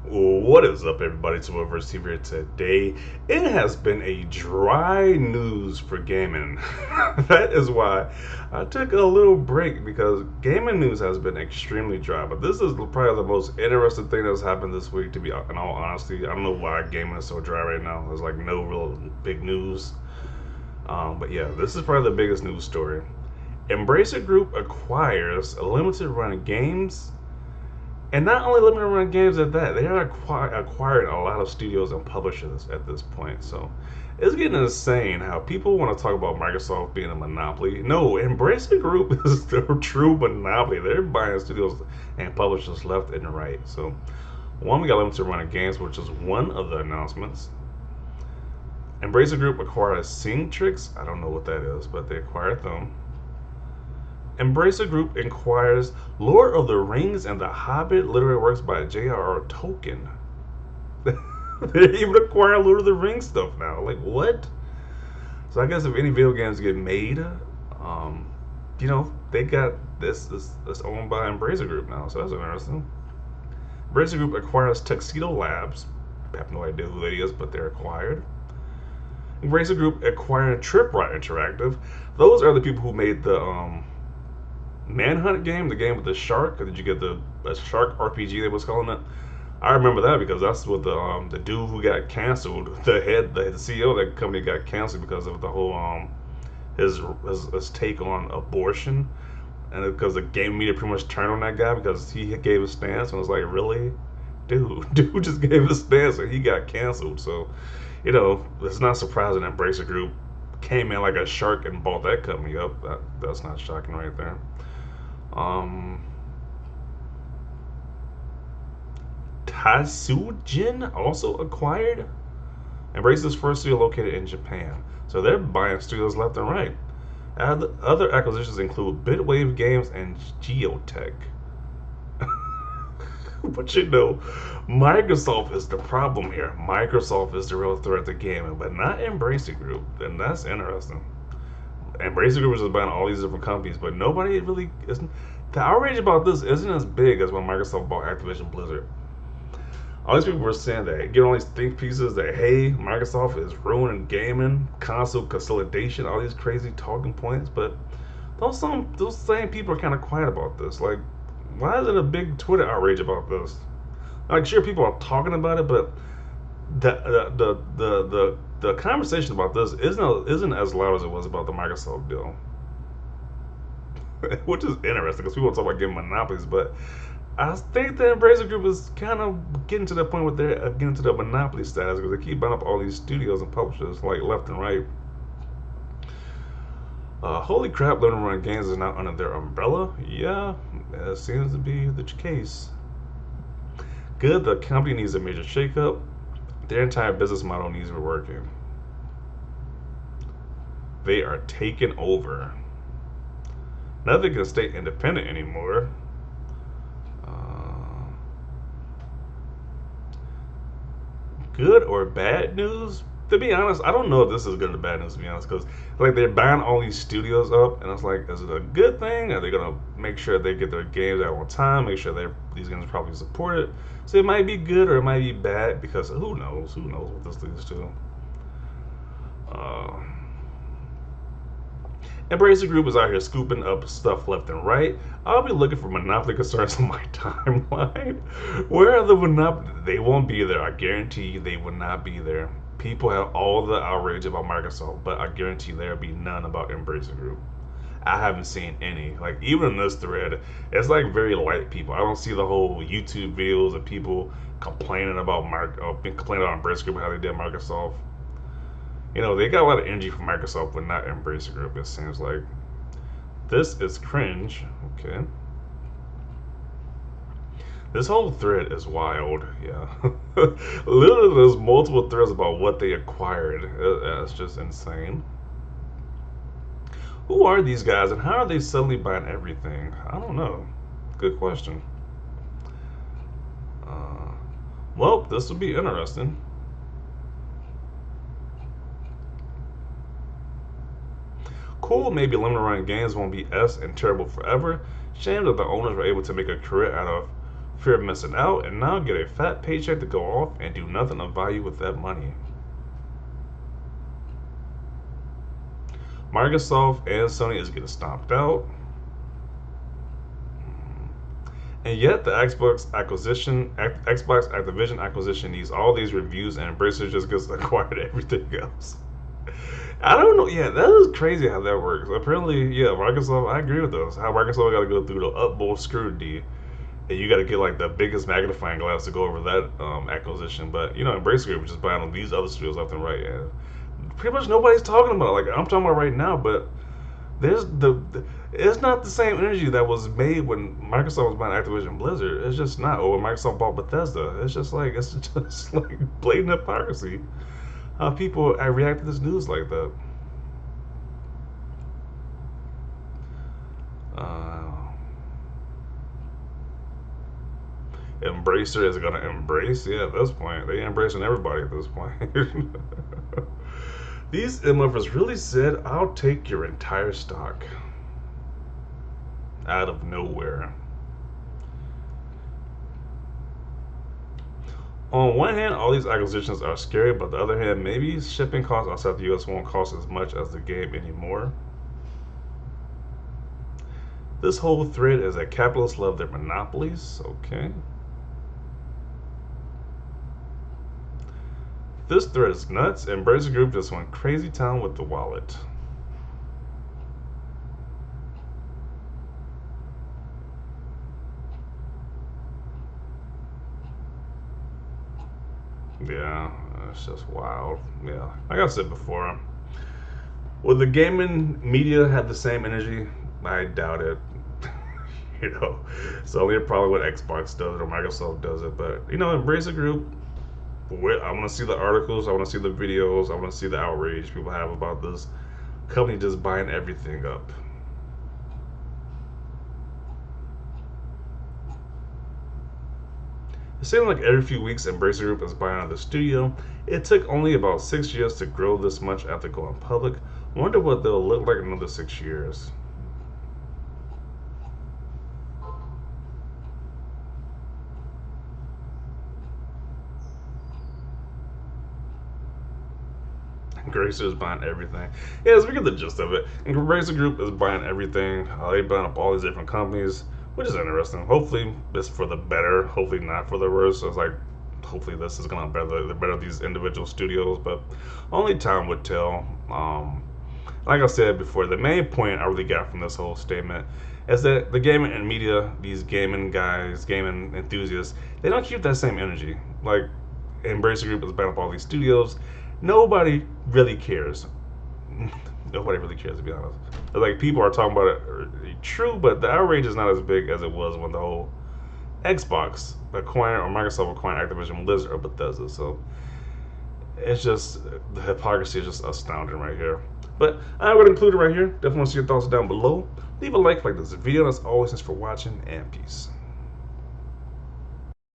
What is up, everybody? To Verse TV here today. It has been a dry news for gaming. That is why I took a little break because gaming news has been extremely dry. But this is probably the most interesting thing that's happened this week. To be in all honesty, I don't know why gaming is so dry right now. There's like no real big news. But yeah, this is probably the biggest news story. Embracer Group acquires limited run games, and not only limited run games at that, they are acquiring a lot of studios and publishers at this point. So it's getting insane how people want to talk about Microsoft being a monopoly. No, Embracer Group is the true monopoly. They're buying studios and publishers left and right. So one, we got limited run games, which is one of the announcements. Embracer Group acquired Tricks. I don't know what that is, but they acquired them. Embracer Group acquires Lord of the Rings and the Hobbit literary works by J.R.R. Tolkien. They even acquire Lord of the Rings stuff now. Like, what? So I guess if any video games get made, they got this owned by Embracer Group now. So that's interesting. Embracer Group acquires Tuxedo Labs. I have no idea who that is, but they're acquired. Embracer Group acquired Tripwire Interactive. Those are the people who made the Manhunt game, the game with the shark. Did you get the shark RPG they was calling it? I remember that because that's what the dude who got canceled, the CEO of that company got canceled because of the whole his take on abortion, and because the game media pretty much turned on that guy because he gave a stance and was like, really, dude just gave a stance and he got canceled. So, it's not surprising that Embracer Group came in like a shark and bought that company up. That's not shocking right there. Um, Tatsujin also acquired Embracer's first studio located in Japan. So they're buying studios left and right. Other acquisitions include Bitwave Games and Geotech. But Microsoft is the problem here. Microsoft is the real threat to gaming, but not Embracer Group. And that's interesting. Embracer Group is just buying all these different companies, but nobody really isn't. The outrage about this isn't as big as when Microsoft bought Activision Blizzard. All these people were saying that, getting all these think pieces that, hey, Microsoft is ruining gaming, console consolidation, all these crazy talking points, but those same people are kind of quiet about this. Like, why is it a big Twitter outrage about this? Like, sure, people are talking about it, but the conversation about this isn't as loud as it was about the Microsoft deal, which is interesting because people talk about getting monopolies, but I think the Embracer Group is kind of getting to that point where they're getting to the monopoly status because they keep buying up all these studios and publishers like left and right. Holy crap, Limited Run Games is not under their umbrella. Yeah, that seems to be the case. Good, the company needs a major shakeup. Their entire business model needs reworking. They are taken over. Nothing can stay independent anymore. Good or bad news? To be honest, I don't know if this is good or bad news. To be honest, because like they're buying all these studios up, and it's like, is it a good thing? Are they gonna make sure they get their games out on time? Make sure these games are probably supported. So it might be good or it might be bad because who knows? Who knows what this leads to? Uh, Embracer Group is out here scooping up stuff left and right. I'll be looking for monopoly concerns on my timeline. Where are the monopoly? They won't be there. I guarantee you they will not be there. People have all the outrage about Microsoft, but I guarantee there'll be none about Embracer Group. I haven't seen any. Like, even in this thread, it's like very light people. I don't see the whole YouTube videos of people complaining about complaining about Embracer Group, how they did Microsoft. They got a lot of energy from Microsoft, but not Embracer Group. It seems like this is cringe. Okay, this whole thread is wild. Yeah, literally, there's multiple threads about what they acquired. It's just insane. Who are these guys, and how are they suddenly buying everything? I don't know. Good question. Uh, well, this will be interesting. Cool, maybe limited run games won't be S and terrible forever. Shame that the owners were able to make a career out of fear of missing out, and now get a fat paycheck to go off and do nothing of value with that money. Microsoft and Sony is getting stomped out. And yet the Xbox Activision acquisition needs all these reviews and Embracer just gets acquired everything else. I don't know. Yeah, that is crazy how that works. Apparently, yeah, Microsoft. I agree with those. How Microsoft got to go through the utmost scrutiny, and you got to get like the biggest magnifying glass to go over that acquisition. But Embracer Group is just buying on these other studios left and right, and pretty much nobody's talking about it. Like I'm talking about right now, but there's it's not the same energy that was made when Microsoft was buying Activision Blizzard. It's just not. Or when Microsoft bought Bethesda. It's just like blatant hypocrisy. How people react to this news like that. Uh, Embracer is gonna embrace. Yeah, at this point, they embracing everybody at this point. These MFers really said, "I'll take your entire stock." Out of nowhere. On one hand, all these acquisitions are scary, but on the other hand, maybe shipping costs outside the US won't cost as much as the game anymore. This whole thread is that capitalists love their monopolies. Okay. This thread is nuts, and Embracer Group just went crazy town with the wallet. Yeah, it's just wild. Yeah, like I said before, will the gaming media have the same energy? I doubt it. It's only a problem when Xbox does it or Microsoft does it. But Embracer Group, I want to see the articles, I want to see the videos, I want to see the outrage people have about this company just buying everything up. It seems like every few weeks Embracer Group is buying out the studio. It took only about 6 years to grow this much after going public. Wonder what they'll look like in another 6 years. Embracer is buying everything. Yeah, so we get the gist of it. And Embracer Group is buying everything. They buying up all these different companies, which is interesting. Hopefully, it's for the better. Hopefully, not for the worse. So it's like, hopefully, this is gonna better these individual studios. But only time would tell. Like I said before, the main point I really got from this whole statement is that the gaming and media, these gaming guys, gaming enthusiasts, they don't keep that same energy. Like Embracer Group is buying up all these studios. Nobody really cares. Nobody really cares, to be honest. Like people are talking about it, true, but the outrage is not as big as it was when the whole Xbox acquiring or Microsoft acquiring Activision Blizzard or Bethesda. So it's just the hypocrisy is just astounding right here. But I'm going to include it right here. Definitely want to see your thoughts down below. Leave a like this video. As always, thanks for watching, and peace.